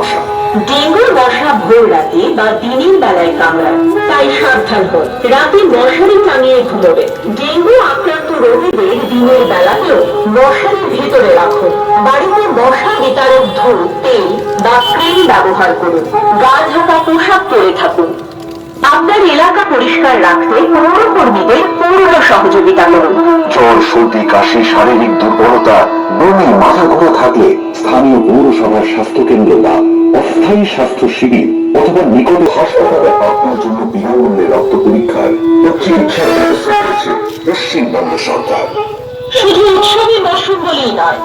মশা। ডেঙ্গুর মশা ভোর রাতে বা দিনের বেলায় কামড়ায়, তাই সাবধান হন। রাতে মশারি টাঙিয়ে ঘুমোবে। ডেঙ্গু আক্রান্ত রোগীদের দিনের বেলাতেও মশারির ভিতরে রাখুন। বাড়িতে মশা বিতারক ধূপ, তেল বা ক্রিম ব্যবহার করুন। গা ঢাকা পোশাক পরে থাকুন। আপনার এলাকা পরিষ্কার রাখতে পৌরকর্মীদের পূর্ণ সহযোগিতা করুন। জ্বর, সর্দি, কাশি, শারীরিক দুর্বলতা, বমি, মাথা ঘোরা থাকলে স্থানীয় পৌরসভার স্বাস্থ্য কেন্দ্র বা অস্থায়ী স্বাস্থ্য শিবির অথবা নিকট হাসপাতালে আপনার জন্য বিনামূল্যে রক্ত পরীক্ষার ও চিকিৎসার ব্যবস্থা করেছে পশ্চিমবঙ্গ সরকার। শুধু উৎসবের মৌসুম বলেই নয়,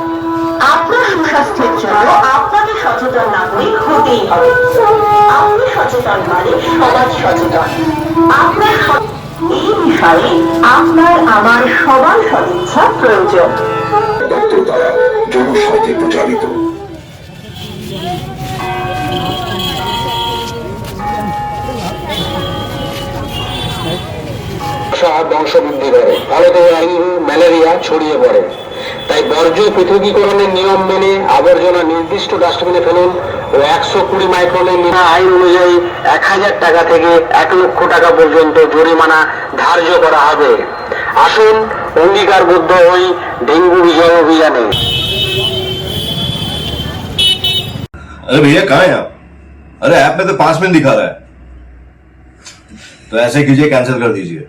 আপনার সুস্বাস্থ্যের জন্য আপনাকে সচেতন নাগরিক হতেই হবে। আপনি সচেতন মানে সমাজ সচেতন। আপনার এই বিষয়ে আপনার আমার সবার সদিচ্ছা প্রয়োজন। দপ্তর দ্বারা জনস্বার্থে প্রচারিত। বংশবৃদ্ধি করে, ফলে ডেঙ্গু, ম্যালেরিয়া ছড়িয়ে পড়ে। তাই বর্জ্য পৃথকীকরণের নিয়ম মেনে আবর্জনা নির্দিষ্ট ডাস্টবিনে ফেলুন ও 120 মাইক্রনের আইন অনুযায়ী 1000 টাকা থেকে 1 লক্ষ টাকা পর্যন্ত জরিমানা ধার্য করা হবে। আসুন অঙ্গীকারবদ্ধ হই ডেঙ্গু বিজয় অভিযানে। अरे भैया कहाँ हैं आप? अरे ऐप में तो 5 मिनट दिखा रहा है, तो ऐसे कीजिए, कैंसिल कर दीजिए।